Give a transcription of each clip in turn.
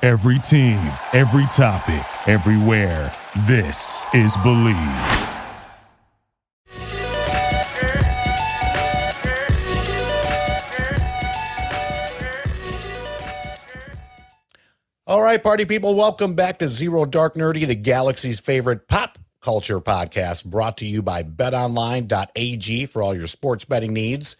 Every team, every topic, everywhere. This is Believe. All right, party people, welcome back to Zero Dark Nerdy, the galaxy's favorite pop culture podcast, brought to you by betonline.ag for all your sports betting needs,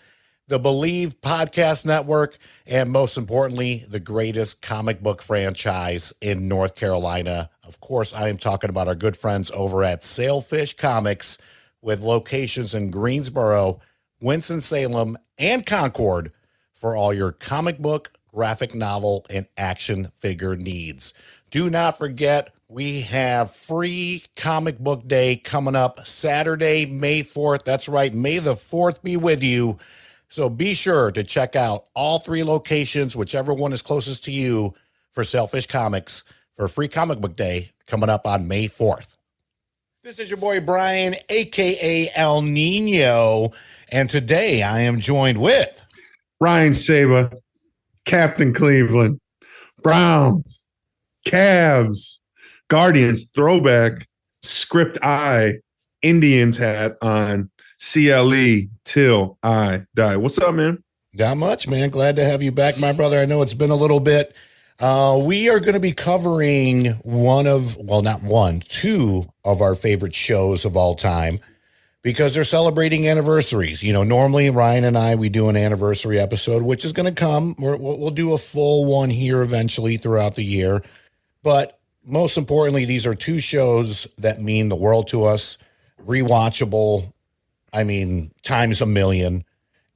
the Believe Podcast Network, and most importantly, the greatest comic book franchise in North Carolina. Of course, I am talking about our good friends over at Sailfish Comics, with locations in Greensboro, Winston-Salem, and Concord for all your comic book, graphic novel, and action figure needs. Do not forget, we have free comic book day coming up Saturday, May 4th. That's right, May the 4th be with you. So be sure to check out all three locations, whichever one is closest to you, for Sailfish Comics for free comic book day coming up on May 4th. This is your boy Brian, a.k.a. El Nino, and today I am joined with Ryan Saba, Captain Cleveland, Browns, Cavs, Guardians, throwback, script eye, Indians hat on, CLE till I die. What's up, man? Not much, man. Glad to have you back, my brother. I know it's been a little bit. We are going to be covering two of our favorite shows of all time, because they're celebrating anniversaries. You know, normally Ryan and I, we do an anniversary episode, which is going to come. We'll do a full one here eventually throughout the year. But most importantly, these are two shows that mean the world to us, rewatchable, I mean, times a million.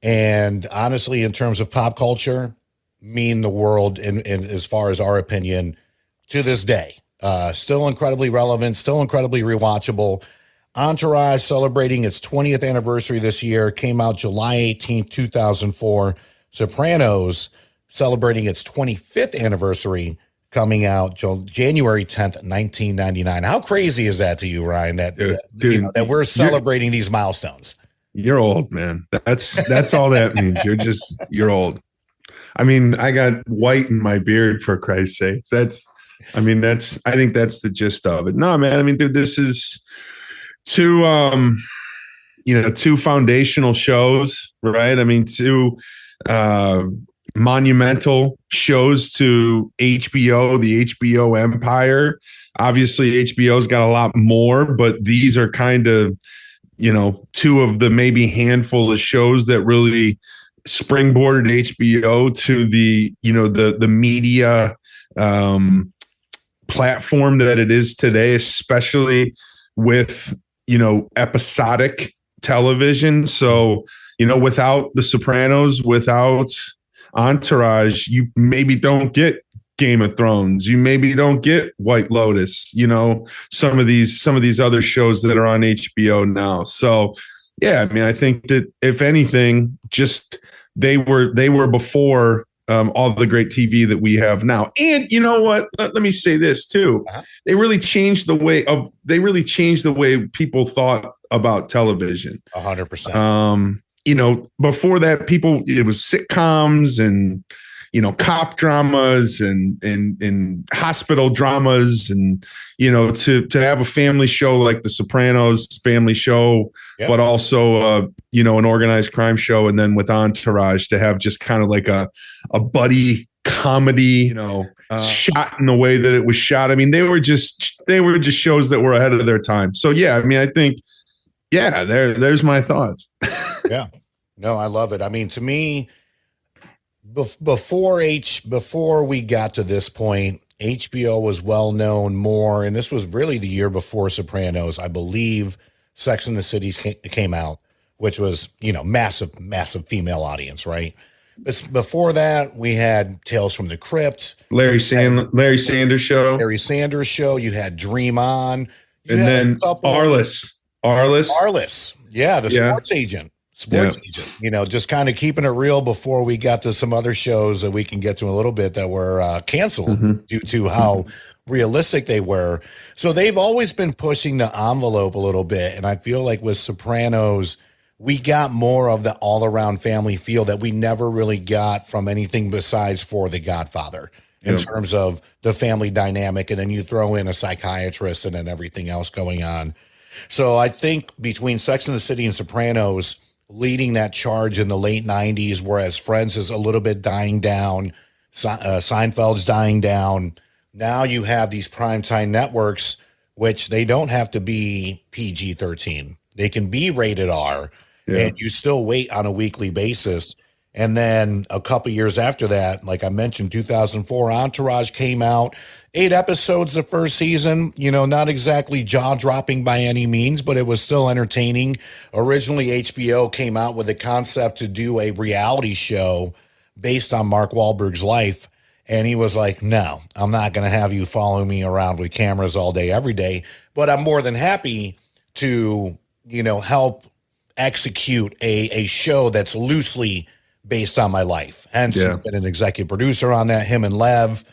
And honestly, in terms of pop culture, mean the world in as far as our opinion to this day. Still incredibly relevant, still incredibly rewatchable. Entourage celebrating its 20th anniversary this year, came out July 18th, 2004. Sopranos celebrating its 25th anniversary, coming out January 10th, 1999. How crazy is that to you, Ryan, that we're celebrating these milestones? You're old, man. That's all that means. You're old. I mean, I got white in my beard, for Christ's sake. I think that's the gist of it. No, man. I mean, dude, this is two foundational shows, right? I mean, two monumental shows to HBO, the HBO empire. Obviously, HBO's got a lot more, but these are kind of, two of the maybe handful of shows that really springboarded HBO to the media platform that it is today, especially with, episodic television. So, without The Sopranos, without Entourage, you maybe don't get Game of Thrones. You maybe don't get White Lotus, some of these other shows that are on HBO now. So, yeah, I mean, I think that if anything, just they were before all the great TV that we have now. And you know what? Let me say this too. They really changed the way people thought about television. 100%. Before that, it was sitcoms and, cop dramas and hospital dramas, and, to have a family show like The Sopranos family show, yep, but also, an organized crime show. And then with Entourage to have just kind of like a buddy comedy, shot in the way that it was shot. I mean, they were just shows that were ahead of their time. So, yeah, I mean, I think, yeah, there's my thoughts. Yeah, no, I love it. I mean, to me, before we got to this point, HBO was well known more, and this was really the year before Sopranos. I believe Sex and the City came out, which was, massive female audience, right? Before that, we had Tales from the Crypt, Larry Sanders Show. You had Dream On, and then Arliss. Yeah, the sports agent. Just kind of keeping it real before we got to some other shows that we can get to in a little bit that were canceled due to how realistic they were. So they've always been pushing the envelope a little bit. And I feel like with Sopranos, we got more of the all around family feel that we never really got from anything besides for The Godfather. in Yep. terms of the family dynamic. And then you throw in a psychiatrist and then everything else going on. So I think between Sex and the City and Sopranos leading that charge in the late 90s, whereas Friends is a little bit dying down, Seinfeld's dying down. Now you have these primetime networks, which they don't have to be PG-13. They can be rated R, Yeah. and you still wait on a weekly basis. And then a couple years after that, like I mentioned, 2004, Entourage came out. 8 episodes the first season, not exactly jaw-dropping by any means, but it was still entertaining. Originally, HBO came out with the concept to do a reality show based on Mark Wahlberg's life. And he was like, no, I'm not going to have you following me around with cameras all day, every day. But I'm more than happy to, help execute a show that's loosely based on my life. And he's been an executive producer on that, him and Lev.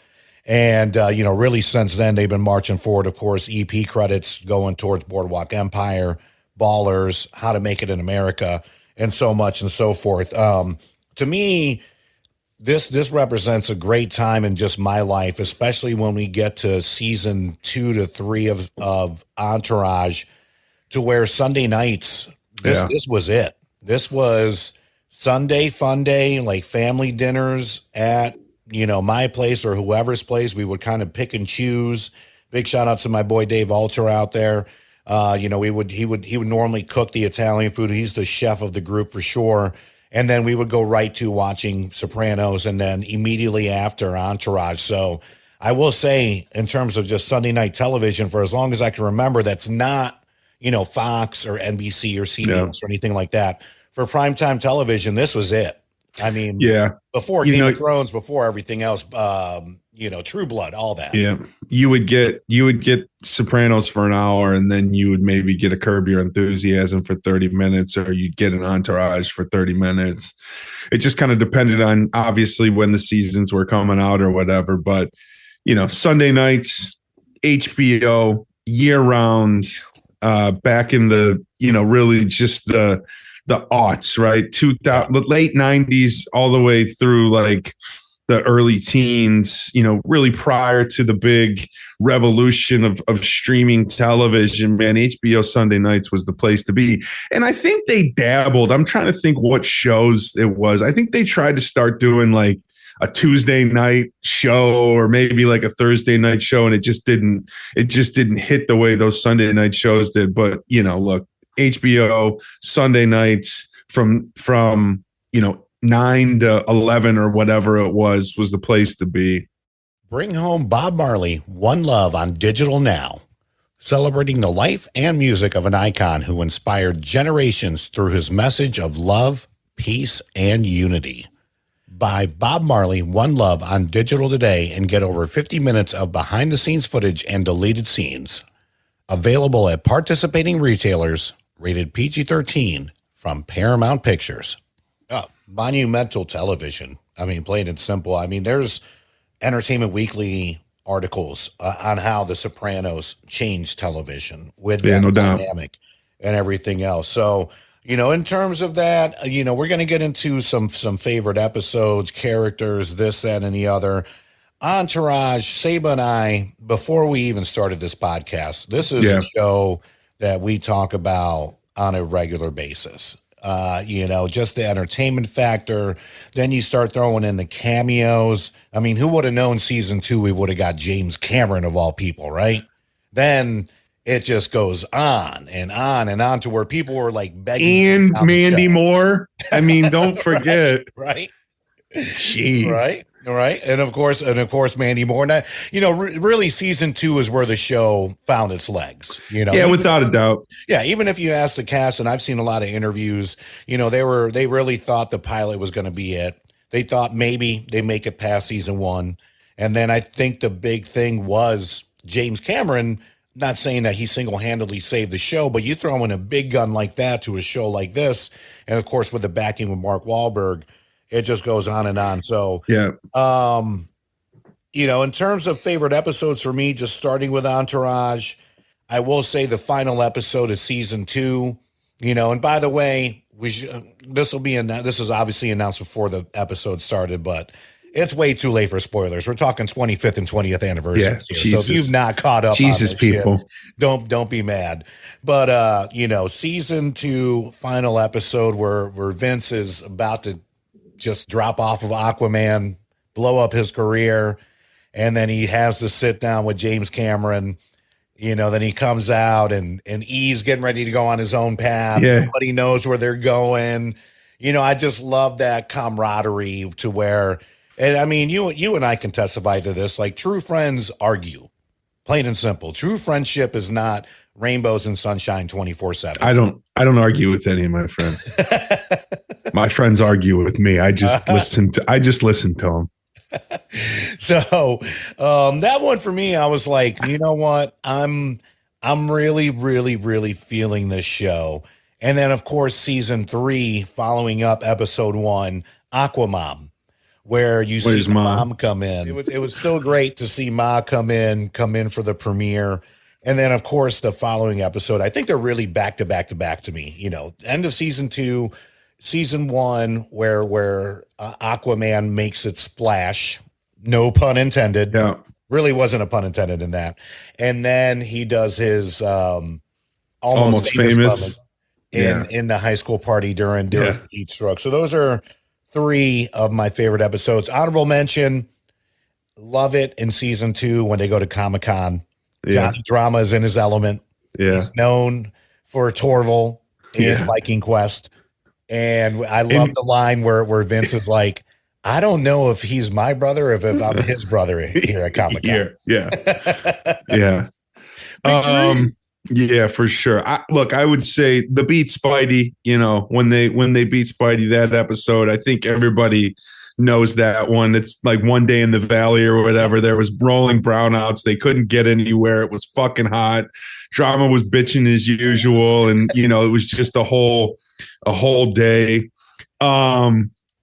And, really since then, they've been marching forward, of course, EP credits going towards Boardwalk Empire, Ballers, How to Make It in America, and so much and so forth. To me, this represents a great time in just my life, especially when we get to season 2 to 3 of Entourage, to where Sunday nights, this was it. This was Sunday fun day, like family dinners at, my place or whoever's place. We would kind of pick and choose. Big shout out to my boy Dave Alter out there. He would normally cook the Italian food. He's the chef of the group for sure. And then we would go right to watching Sopranos and then immediately after Entourage. So I will say, in terms of just Sunday night television, for as long as I can remember, that's not, Fox or NBC or CBS or anything like that. For primetime television, this was it. I mean, before Game of Thrones, before everything else, True Blood, all that. Yeah. You would get Sopranos for an hour, and then you would maybe get a Curb Your Enthusiasm for 30 minutes, or you'd get an Entourage for 30 minutes. It just kind of depended on, obviously, when the seasons were coming out or whatever. But, Sunday nights, HBO, year round, back in the, really just the aughts, right? The late 90s all the way through like the early teens, really prior to the big revolution of streaming television, man, HBO Sunday nights was the place to be. And I think they dabbled. I'm trying to think what shows it was. I think they tried to start doing like a Tuesday night show or maybe like a Thursday night show, and it just didn't hit the way those Sunday night shows did. But, look, HBO Sunday nights from 9 to 11 or whatever it was the place to be. Bring home Bob Marley, One Love on digital now, celebrating the life and music of an icon who inspired generations through his message of love, peace, and unity. Buy Bob Marley, One Love on digital today and get over 50 minutes of behind-the-scenes footage and deleted scenes. Available at participating retailers, rated PG-13 from Paramount Pictures. Monumental television. I mean, plain and simple. I mean, there's Entertainment Weekly articles on how The Sopranos changed television with that dynamic and everything else. So, in terms of that, we're going to get into some favorite episodes, characters, this, that, and the other. Entourage, Saba and I, before we even started this podcast, this is a show that we talk about on a regular basis. Just the entertainment factor. Then you start throwing in the cameos. I mean, who would have known season 2 we would have got James Cameron of all people, right? Then it just goes on and on and on to where people were like begging. And Mandy Moore. I mean, don't forget. Right. Jeez. Right. And of course, Mandy Moore. Now, really season 2 is where the show found its legs, Yeah, without a doubt. Yeah. Even if you ask the cast, and I've seen a lot of interviews, they really thought the pilot was going to be it. They thought maybe they make it past season 1. And then I think the big thing was James Cameron, not saying that he single-handedly saved the show, but you throw in a big gun like that to a show like this. And of course, with the backing with Mark Wahlberg, it just goes on and on. So, in terms of favorite episodes for me, just starting with Entourage, I will say the final episode of season 2, and by the way, this is obviously announced before the episode started, but it's way too late for spoilers. We're talking 25th and 20th anniversary here. Jesus. So if you've not caught up Jesus, on this people. shit, don't be mad. But season 2 final episode where Vince is about to just drop off of Aquaman, blow up his career, and then he has to sit down with James Cameron. Then he comes out and E's getting ready to go on his own path. Yeah. Nobody knows where they're going. I just love that camaraderie to where, and I mean, you and I can testify to this, like true friends argue, plain and simple. True friendship is not rainbows and sunshine 24/7. I don't argue with any of my friends. My friends argue with me. I just listen to them. So that one for me, I was like, you know what? I'm really, really, really feeling this show. And then, of course, season 3, following up episode 1, Aquamom, where you see Mom come in. It was still great to see Ma come in for the premiere. And then, of course, the following episode, I think they're really back to back to me. End of season 2, season 1, where Aquaman makes its splash. No pun intended. Yeah. Really wasn't a pun intended in that. And then he does his almost famous in the high school party during Heat Stroke. So those are 3 of my favorite episodes. Honorable mention, love it in season 2 when they go to Comic-Con. Johnny Drama is in his element. Yeah. He's known for Torval in Viking Quest. And I love the line where Vince is like, I don't know if he's my brother or if I'm his brother here at Comic-Con. Yeah. Yeah, for sure. I would say the beat Spidey, when they beat Spidey that episode, I think everybody knows that one. It's like One Day in the Valley or whatever. There was rolling brownouts. They couldn't get anywhere. It was fucking hot. Drama was bitching as usual. And, it was just a whole day.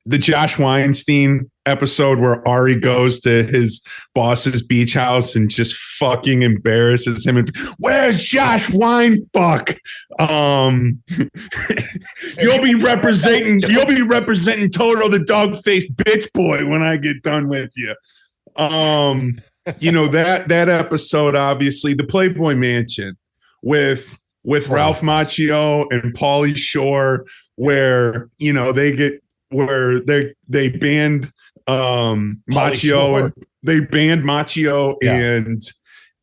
The Josh Weinstein episode where Ari goes to his boss's beach house and just fucking embarrasses him. Where's Josh Winefuck? You'll be representing Toto the dog-faced bitch boy when I get done with you. That episode, obviously, the Playboy Mansion with Ralph Macchio and Pauly Shore, where they banned Macchio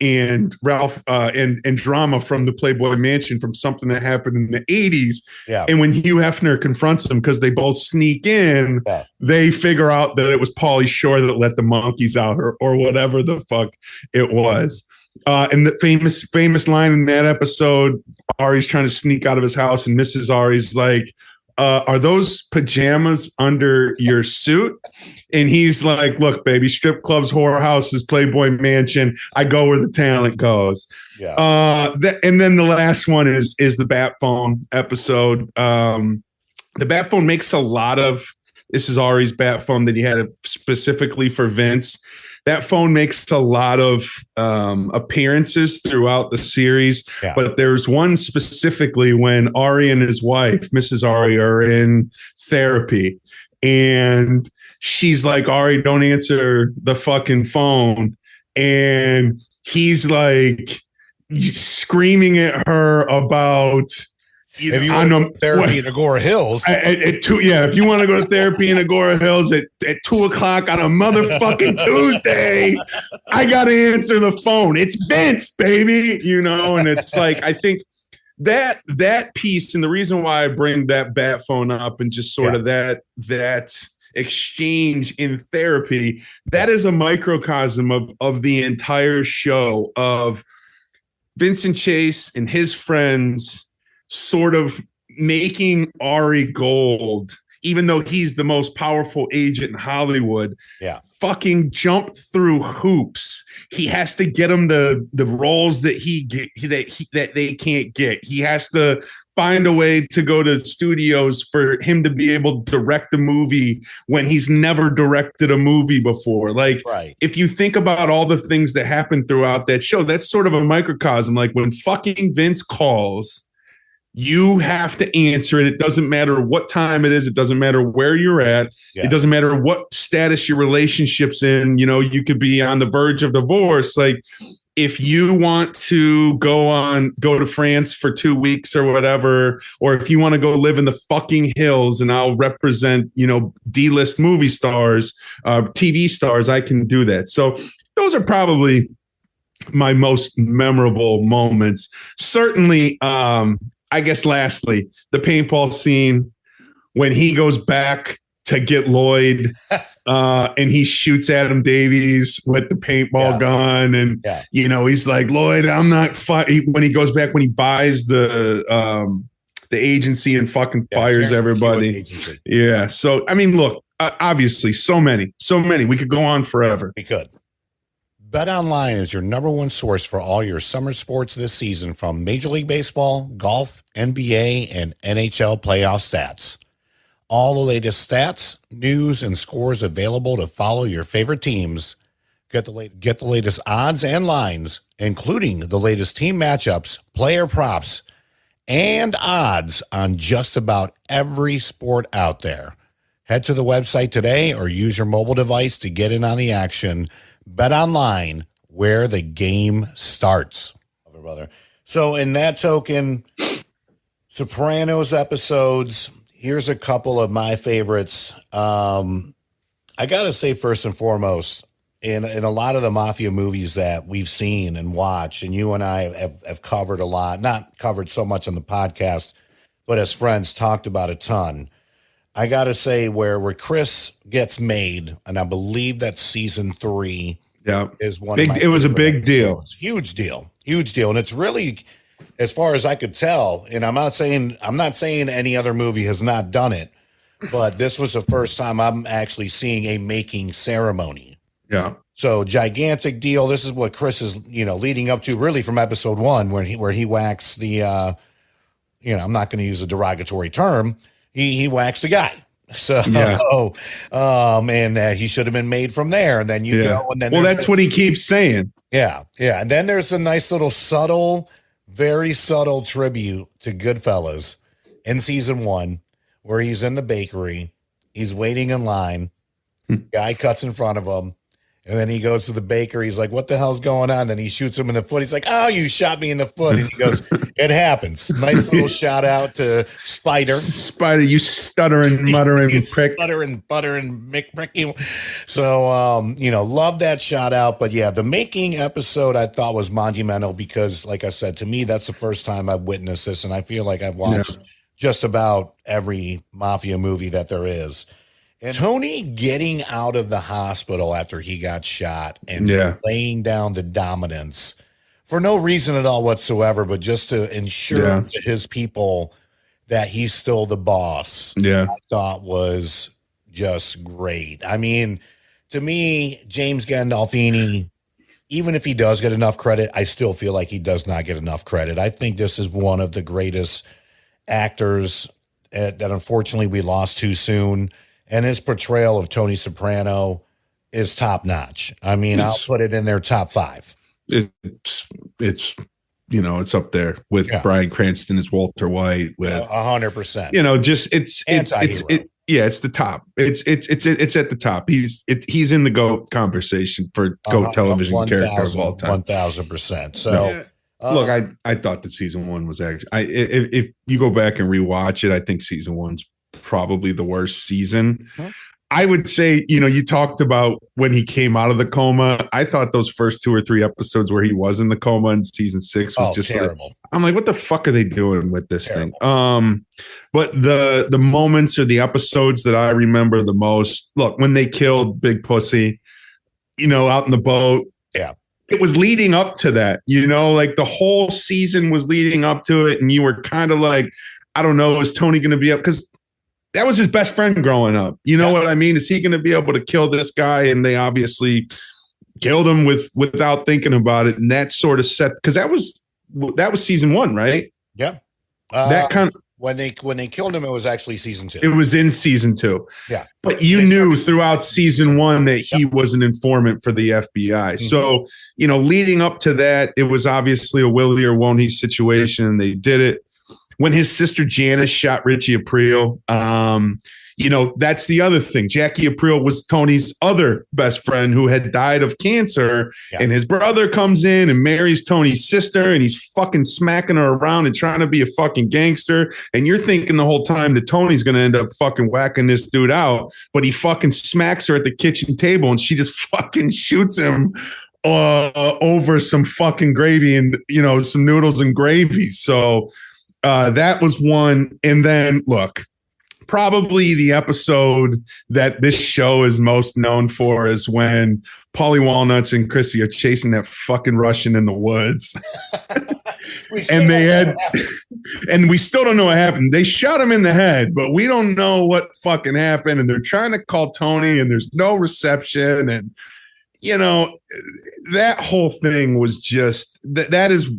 and Ralph and Drama from the Playboy Mansion from something that happened in the 80s. Yeah. And when Hugh Hefner confronts them because they both sneak in, they figure out that it was Pauly Shore that let the monkeys out or whatever the fuck it was. And the famous line in that episode, Ari's trying to sneak out of his house and Mrs. Ari's like, are those pajamas under your suit? And he's like, look, baby, strip clubs, whorehouses, Playboy Mansion. I go where the talent goes. Yeah. And then the last one is the Bat Phone episode. The Bat Phone makes a lot of, this is Ari's Bat Phone that he had specifically for Vince. That phone makes a lot of appearances throughout the series, but there's one specifically when Ari and his wife, Mrs. Ari, are in therapy, and she's like, Ari, don't answer the fucking phone. And he's like screaming at her about, if you want to go to therapy in Agora Hills. If you want to go to therapy in Agora Hills at 2:00 on a motherfucking Tuesday, I got to answer the phone. It's Vince, baby. And it's like, I think that piece, and the reason why I bring that Bat Phone up and just sort of that exchange in therapy, that is a microcosm of the entire show of Vincent Chase and his friends sort of making Ari Gold, even though he's the most powerful agent in Hollywood, fucking jump through hoops. He has to get them the roles that they can't get. He has to find a way to go to studios for him to be able to direct a movie when he's never directed a movie before. Like, if you think about all the things that happened throughout that show, that's sort of a microcosm. Like when fucking Vince calls You have to answer it. It doesn't matter what time it is. It doesn't matter where you're at. Yes. It doesn't matter what status your relationship's in. You know, you could be on the verge of divorce. Like, if you want to go to France for 2 weeks or whatever, or if you want to go live in the fucking hills and I'll represent, you know, D-list movie stars, TV stars, I can do that. So those are probably my most memorable moments. Certainly, I guess lastly, the paintball scene when he goes back to get Lloyd and he shoots Adam Davies with the paintball gun. And, you know, he's like, Lloyd, I'm not when he goes back, when he buys the agency and fucking fires everybody. Yeah. So, I mean, look, obviously so many. We could go on forever. We could. BetOnline is your number one source for all your summer sports this season, from Major League Baseball, golf, NBA, and NHL playoff stats. All the latest stats, news, and scores available to follow your favorite teams. Get the latest odds and lines, including the latest team matchups, player props, and odds on just about every sport out there. Head to the website today or use your mobile device to get in on the action. Bet online, where the game starts. Brother. So in that token, Sopranos episodes, here's a couple of my favorites. I got to say, first and foremost, in a lot of the mafia movies that we've seen and watched, and you and I have covered a lot, not covered so much on the podcast, but as friends talked about a ton. I got to say, where Chris gets made, and I believe that's season 3. Yeah, is one. It was a big deal. Huge deal. And it's really, as far as I could tell, and I'm not saying any other movie has not done it, but this was the first time I'm actually seeing a making ceremony. Yeah. So gigantic deal. This is what Chris is, leading up to, really, from episode 1, where he whacks the, I'm not going to use a derogatory term. He waxed a guy. So, and he should have been made from there. And then go. And then that's what he keeps saying. Yeah. Yeah. And then there's a nice little very subtle tribute to Goodfellas in season 1, where he's in the bakery. He's waiting in line. Guy cuts in front of him. And then he goes to the baker. He's like, what the hell's going on? Then he shoots him in the foot. He's like, oh, you shot me in the foot. And he goes, it happens. Nice little shout out to Spider. Spider, you stuttering, muttering prick. Stuttering, buttering, McPricky. So, love that shout out. But yeah, the making episode I thought was monumental because, like I said, to me, that's the first time I've witnessed this. And I feel like I've watched just about every mafia movie that there is. And Tony getting out of the hospital after he got shot and laying down the dominance for no reason at all whatsoever, but just to ensure to his people that he's still the boss, I thought was just great. I mean, to me, James Gandolfini, even if he does get enough credit, I still feel like he does not get enough credit. I think this is one of the greatest actors that unfortunately we lost too soon. And his portrayal of Tony Soprano is top notch. I mean, I'll put it in their top 5. It's up there with Bryan Cranston as Walter White. With 100%. It's the top. It's at the top. He's in the GOAT conversation for GOAT television character of all time. 1,000%. So. Look, I thought that season 1 was actually. If you go back and rewatch it, I think season 1's probably the worst season. I would say, you talked about when he came out of the coma. I thought those first 2 or 3 episodes where he was in the coma in season 6 was just terrible. Like, I'm like, what the fuck are they doing with this thing? But the moments or the episodes that I remember the most, look, when they killed Big Pussy, out in the boat. Yeah. It was leading up to that, like the whole season was leading up to it. And you were kind of like, I don't know, is Tony going to be up? Because that was his best friend growing up. You know what I mean? Is he going to be able to kill this guy? And they obviously killed him without thinking about it. And that sort of set, because that was season 1, right? Yeah. That kind of, when they killed him, it was actually season 2. It was in season 2. Yeah. But you knew throughout season 1 that he was an informant for the FBI. Mm-hmm. So, leading up to that, it was obviously a will he or won't he situation. And they did it. when his sister Janice shot Richie Aprile. That's the other thing. Jackie Aprile was Tony's other best friend who had died of cancer. Yeah. And his brother comes in and marries Tony's sister, and he's fucking smacking her around and trying to be a fucking gangster. And you're thinking the whole time that Tony's going to end up fucking whacking this dude out, but he fucking smacks her at the kitchen table and she just fucking shoots him over some fucking gravy and, some noodles and gravy. So that was one. And then look, probably the episode that this show is most known for is when Paulie Walnuts and Chrissy are chasing that fucking Russian in the woods. And we still don't know what happened. They shot him in the head, but we don't know what fucking happened. And they're trying to call Tony and there's no reception. And, that whole thing was just that is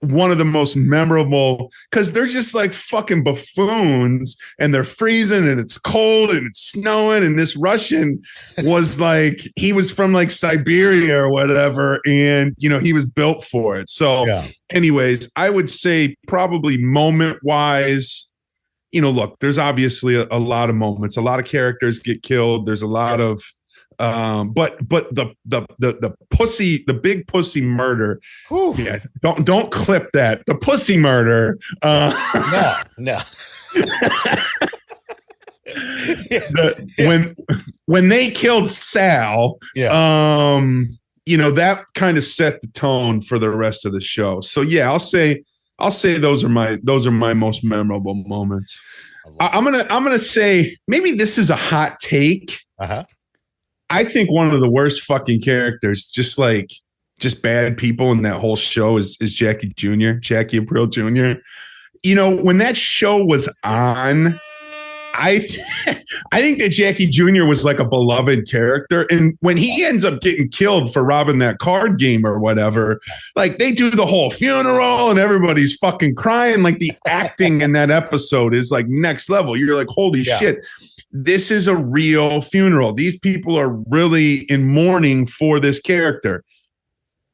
one of the most memorable, because they're just like fucking buffoons and they're freezing and it's cold and it's snowing. And this Russian was like, he was from like Siberia or whatever. And, he was built for it. So anyways, I would say probably moment wise, look, there's obviously a lot of moments, a lot of characters get killed. There's a lot of, but the pussy, the big pussy murder. Whew. Yeah, don't clip that. The pussy murder. No. When they killed Sal, that kind of set the tone for the rest of the show. So yeah, I'll say those are my most memorable moments. I'm gonna say maybe this is a hot take. I think one of the worst fucking characters, just bad people in that whole show is Jackie Aprile Jr. When that show was on, I think that Jackie Jr. was like a beloved character. And when he ends up getting killed for robbing that card game or whatever, like they do the whole funeral and everybody's fucking crying. Like the acting in that episode is like next level. You're like, holy shit. This is a real funeral. These people are really in mourning for this character.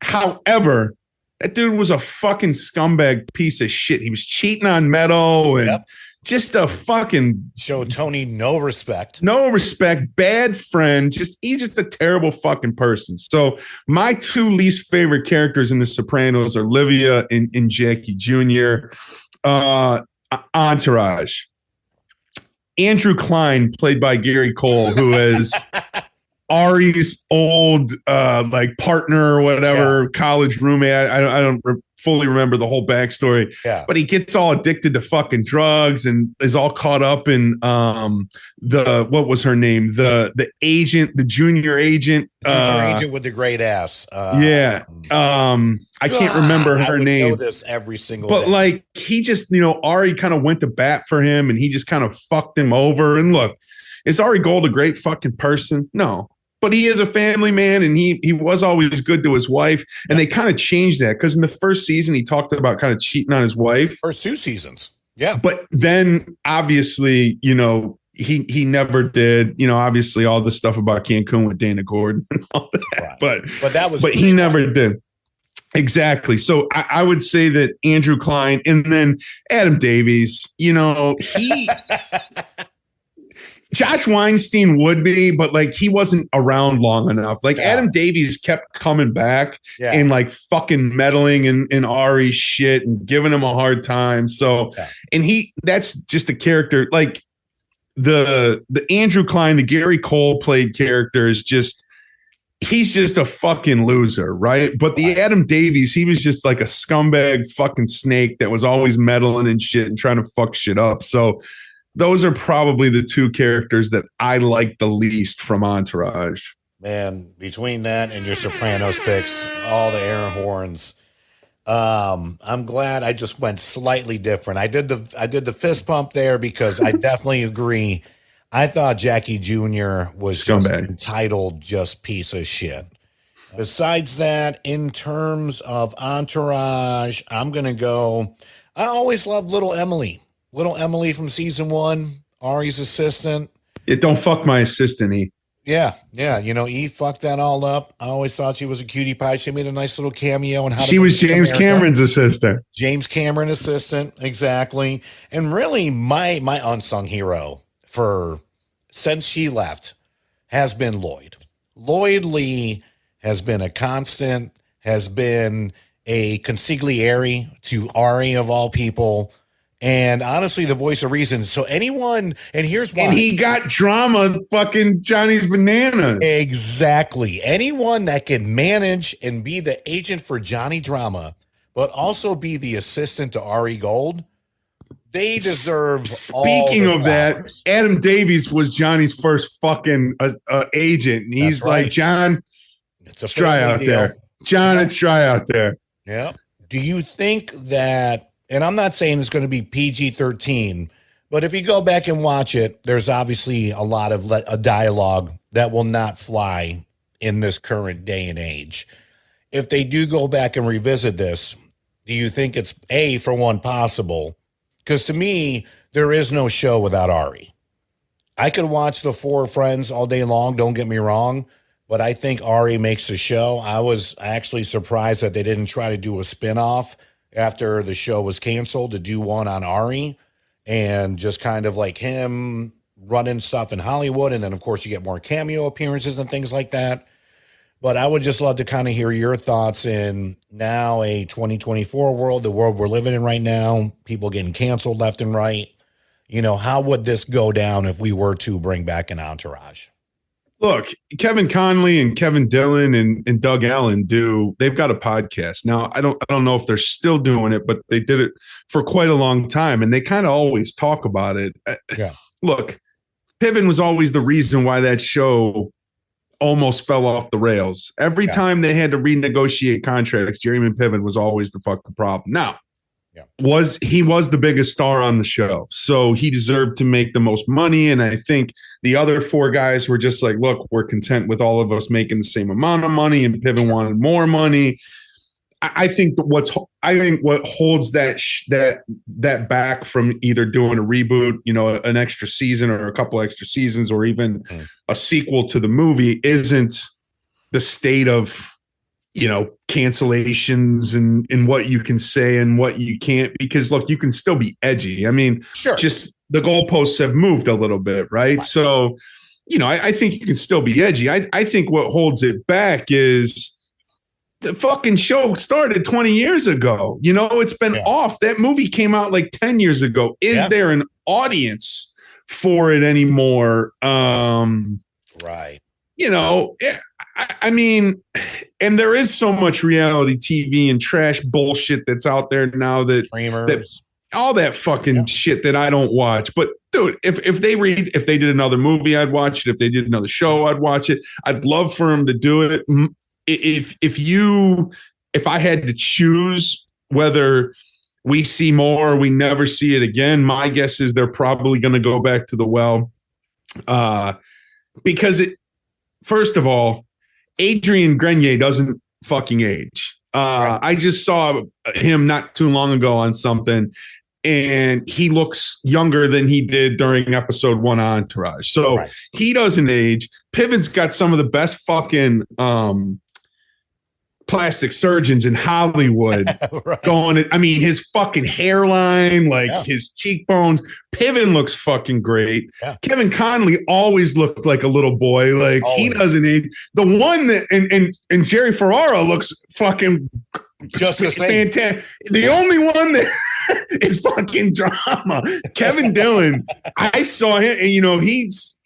However, that dude was a fucking scumbag piece of shit. He was cheating on Meadow and just a fucking show Tony no respect. No respect, bad friend. He's just a terrible fucking person. So my two least favorite characters in The Sopranos are Livia and Jackie Jr. Entourage. Andrew Klein, played by Gary Cole, who is Ari's old partner or whatever, college roommate. I don't fully remember the whole backstory, but he gets all addicted to fucking drugs and is all caught up in what was her name? The agent, the junior agent. Agent with the great ass. I can't remember her name. Know this every single day. Like he just, Ari kind of went to bat for him and he just kind of fucked him over. And look, is Ari Gold a great fucking person? No. But he is a family man and he was always good to his wife. And they kind of changed that because in the first season, he talked about kind of cheating on his wife. First 2 seasons. Yeah. But then obviously, he never did, obviously all the stuff about Cancun with Dana Gordon and all that. Right. But he never did. Exactly. So I would say that Andrew Klein and then Adam Davies, he Josh Weinstein would be, but like he wasn't around long enough. Like Adam Davies kept coming back and like fucking meddling in Ari's shit and giving him a hard time. So, and that's just a character like the Andrew Klein, the Gary Cole played character is just, he's just a fucking loser, right? But the Adam Davies, he was just like a scumbag fucking snake that was always meddling and shit and trying to fuck shit up. So those are probably the two characters that I like the least from Entourage. Man, between that and your Sopranos picks, all the Aaron Horns, I'm glad I just went slightly different. I did the fist pump there because I definitely agree. I thought Jackie Jr. was just entitled, just piece of shit. Besides that, in terms of Entourage, I'm going to go, I always loved Little Emily. Little Emily from season 1, Ari's assistant. Don't fuck my assistant, Yeah, yeah. He fucked that all up. I always thought she was a cutie pie. She made a nice little cameo in How to She Be was James America. Cameron's assistant. James Cameron assistant, exactly. And really, my unsung hero for since she left has been Lloyd. Lloyd Lee has been a constant, has been a consigliere to Ari of all people, and honestly, the voice of reason. So anyone, and here's why. And he got drama fucking Johnny's Bananas. Exactly. Anyone that can manage and be the agent for Johnny Drama, but also be the assistant to Ari Gold, they deserve. Speaking of that, Adam Davies was Johnny's first fucking agent. And he's like, John, it's dry out there. John, it's dry out there. Yeah. Do you think that, and I'm not saying it's going to be PG-13, but if you go back and watch it, there's obviously a lot of a dialogue that will not fly in this current day and age. If they do go back and revisit this, do you think it's for one, possible? Because to me, there is no show without Ari. I could watch The Four Friends all day long, don't get me wrong, but I think Ari makes the show. I was actually surprised that they didn't try to do a spinoff after the show was canceled to do one on Ari and just kind of like him running stuff in Hollywood. And then, of course, you get more cameo appearances and things like that. But I would just love to kind of hear your thoughts in now a 2024 world, the world we're living in right now, people getting canceled left and right. How would this go down if we were to bring back an Entourage? Look, Kevin Conley and Kevin Dillon and Doug Allen they've got a podcast. Now, I don't know if they're still doing it, but they did it for quite a long time. And they kind of always talk about it. Yeah. Look, Piven was always the reason why that show almost fell off the rails. Every time they had to renegotiate contracts, Jeremy Piven was always the fucking problem. Now, he was the biggest star on the show, so he deserved to make the most money. And I think the other four guys were just like, look, we're content with all of us making the same amount of money, and Piven wanted more money. I think what holds that back from either doing a reboot, an extra season or a couple extra seasons, or even a sequel to the movie, isn't the state of cancellations and what you can say and what you can't, because look, you can still be edgy. I mean, sure, just the goalposts have moved a little bit, right? So, I think you can still be edgy. I think what holds it back is the fucking show started 20 years ago. It's been off. That movie came out like 10 years ago. Is there an audience for it anymore? Right. I mean, and there is so much reality TV and trash bullshit that's out there now that all that fucking shit that I don't watch. But dude, if they did another movie, I'd watch it. If they did another show, I'd watch it. I'd love for them to do it. If I had to choose whether we see more or we never see it again, my guess is they're probably going to go back to the well, because first of all, Adrian Grenier doesn't fucking age. I just saw him not too long ago on something, and he looks younger than he did during episode 1 of Entourage. So he doesn't age. Piven's got some of the best fucking plastic surgeons in Hollywood going. I mean, his fucking hairline, his cheekbones. Piven looks fucking great. Yeah. Kevin Conley always looked like a little boy. He doesn't need the one that and Jerry Ferrara looks fucking just the same. Fantastic. The only one that is fucking drama. Kevin Dillon. I saw him, and he's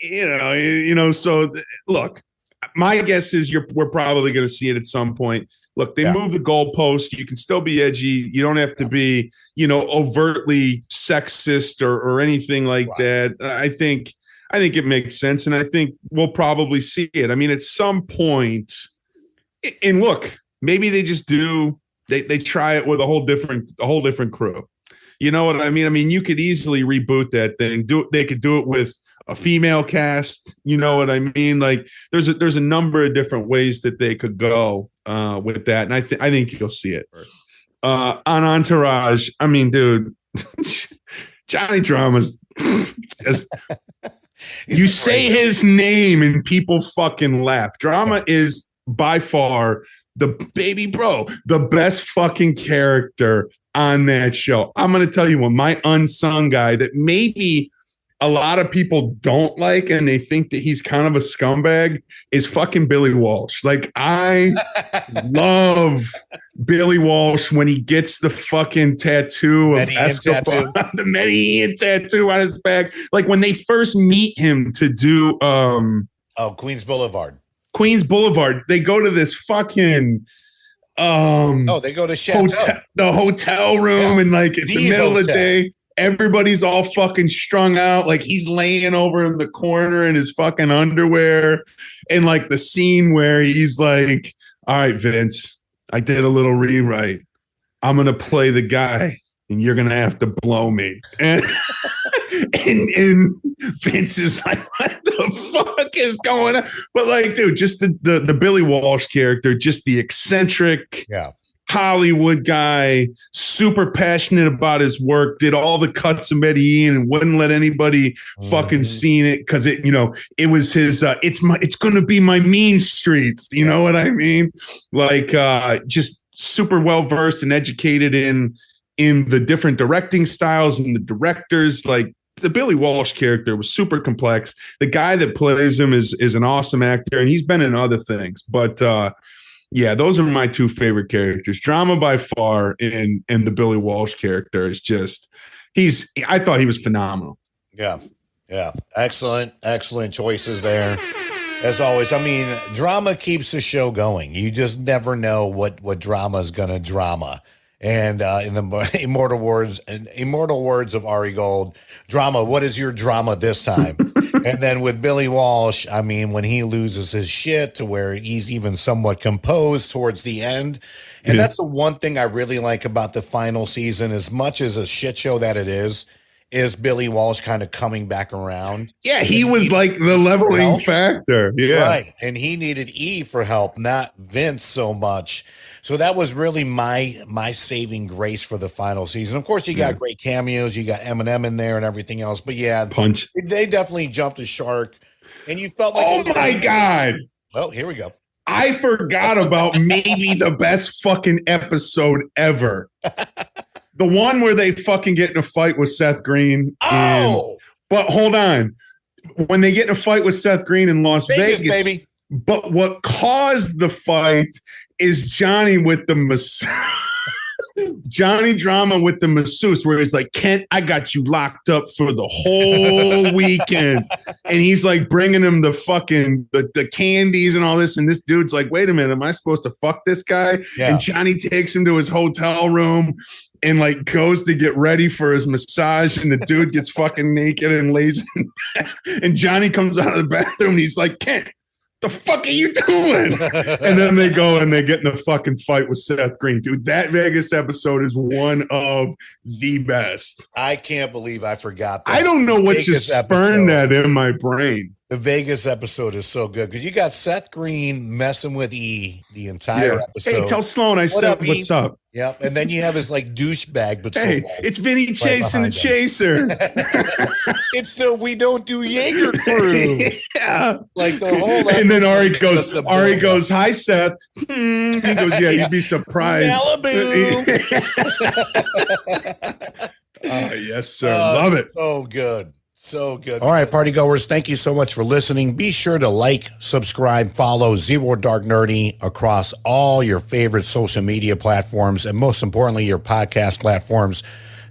So look. My guess is we're probably going to see it at some point. Look, they move the goalpost. You can still be edgy. You don't have to be, overtly sexist or anything like that. I think it makes sense, and I think we'll probably see it. I mean, at some point, and look, maybe they just do. They try it with a whole different crew. You know what I mean? I mean, you could easily reboot that thing. They could do it with a female cast, you know what I mean? There's a number of different ways that they could go with that, and I think you'll see it. On Entourage, I mean, dude, Johnny Drama's just You say his name and people fucking laugh. Drama is by far the best fucking character on that show. I'm going to tell you one, my unsung guy that maybe a lot of people don't like and they think that he's kind of a scumbag is fucking Billy Walsh. Like, I love Billy Walsh when he gets the fucking tattoo of Escobar, the Medellin tattoo on his back. Like, when they first meet him to do Queens Boulevard. They go to this fucking they go to Chateau. the hotel room, and like it's the middle of the day. Everybody's all fucking strung out. Like, he's laying over in the corner in his fucking underwear. And like the scene where he's like, all right, Vince, I did a little rewrite. I'm going to play the guy and you're going to have to blow me. And, and Vince is like, what the fuck is going on? But like, dude, just the Billy Walsh character, just the eccentric. Hollywood guy, super passionate about his work, did all the cuts of Medellin and wouldn't let anybody fucking see it because it was his it's gonna be my mean streets. You know what I mean? Like just super well versed and educated in the different directing styles and the directors. Like, the Billy Walsh character was super complex. The guy that plays him is an awesome actor, and he's been in other things, but yeah, those are my two favorite characters. Drama by far, and the Billy Walsh character is just I thought he was phenomenal. Yeah. Excellent choices there. As always, I mean, drama keeps the show going. You just never know what drama is gonna drama. And in the immortal words of Ari Gold, drama, what is your drama this time? And then with Billy Walsh, I mean, when he loses his shit to where he's even somewhat composed towards the end. And that's the one thing I really like about the final season, as much as a shit show that it is Billy Walsh kind of coming back around. Yeah, he was like the leveling factor. Yeah. Right. And he needed E for help, not Vince so much. So that was really my saving grace for the final season. Of course, you got great cameos. You got Eminem in there and everything else. But yeah, Punch. They definitely jumped a shark. And you felt like, oh my God. Oh, here we go. I forgot about maybe the best fucking episode ever. The one where they fucking get in a fight with Seth Green. But hold on. When they get in a fight with Seth Green in Las Vegas, baby. But what caused the fight is Johnny with the Johnny Drama with the masseuse, where he's like, Kent, I got you locked up for the whole weekend. And he's like bringing him the fucking the candies and all this. And this dude's like, wait a minute, am I supposed to fuck this guy? Yeah. And Johnny takes him to his hotel room and like goes to get ready for his massage. And the dude gets fucking naked and lays in bed. And Johnny comes out of the bathroom and he's like, Kent, the fuck are you doing? And then they go and they get in the fucking fight with Seth Green. Dude, that Vegas episode is one of the best. I can't believe I forgot that. I don't know what just spurned that in my brain. The Vegas episode is so good because you got Seth Green messing with E the entire episode. Hey, tell Sloan I said what's up. Yep. And then you have his like douchebag patrol. Hey, it's Vinny Chase and the Chasers. It's the We Don't Do Jaeger crew. Yeah. Like the whole and then Ari goes, hi, Seth. He goes, yeah, you'd be surprised. Malibu. Yes, sir. Love it. So good. So good. All right, party goers, thank you so much for listening. Be sure to like, subscribe, follow Zero Dark Nerdy across all your favorite social media platforms, and most importantly, your podcast platforms.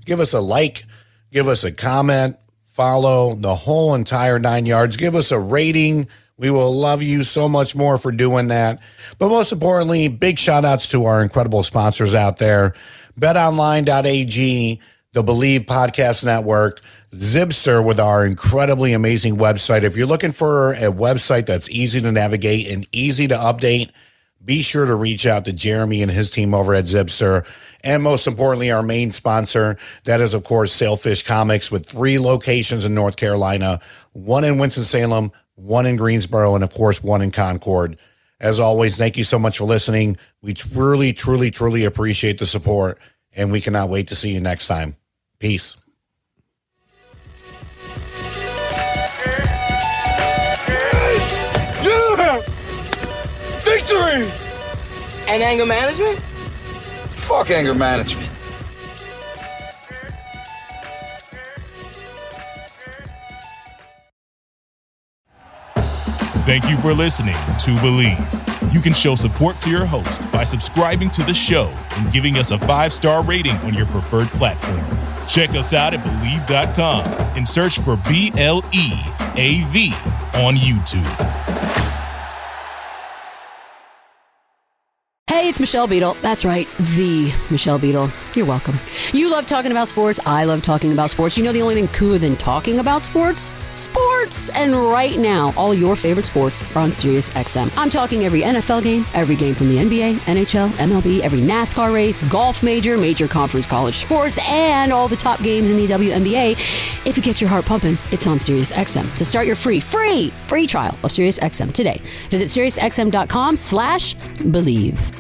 Give us a like, give us a comment, follow the whole entire 9 yards. Give us a rating. We will love you so much more for doing that. But most importantly, big shout outs to our incredible sponsors out there. BetOnline.ag, the Believe Podcast Network, Zibster with our incredibly amazing website. If you're looking for a website that's easy to navigate and easy to update, be sure to reach out to Jeremy and his team over at Zibster. And most importantly, our main sponsor, that is, of course, Sailfish Comics, with 3 locations in North Carolina, 1 in Winston-Salem, 1 in Greensboro, and, of course, 1 in Concord. As always, thank you so much for listening. We truly, truly, truly appreciate the support, and we cannot wait to see you next time. Peace. And anger management? Fuck anger management. Thank you for listening to Believe. You can show support to your host by subscribing to the show and giving us a 5-star rating on your preferred platform. Check us out at Believe.com and search for BLEAV on YouTube. Hey, it's Michelle Beadle. That's right, the Michelle Beadle. You're welcome. You love talking about sports. I love talking about sports. You know the only thing cooler than talking about sports? Sports! And right now, all your favorite sports are on Sirius XM. I'm talking every NFL game, every game from the NBA, NHL, MLB, every NASCAR race, golf major conference college sports, and all the top games in the WNBA. If it gets your heart pumping, it's on Sirius XM. So start your free trial of Sirius XM today. Visit SiriusXM.com/believe.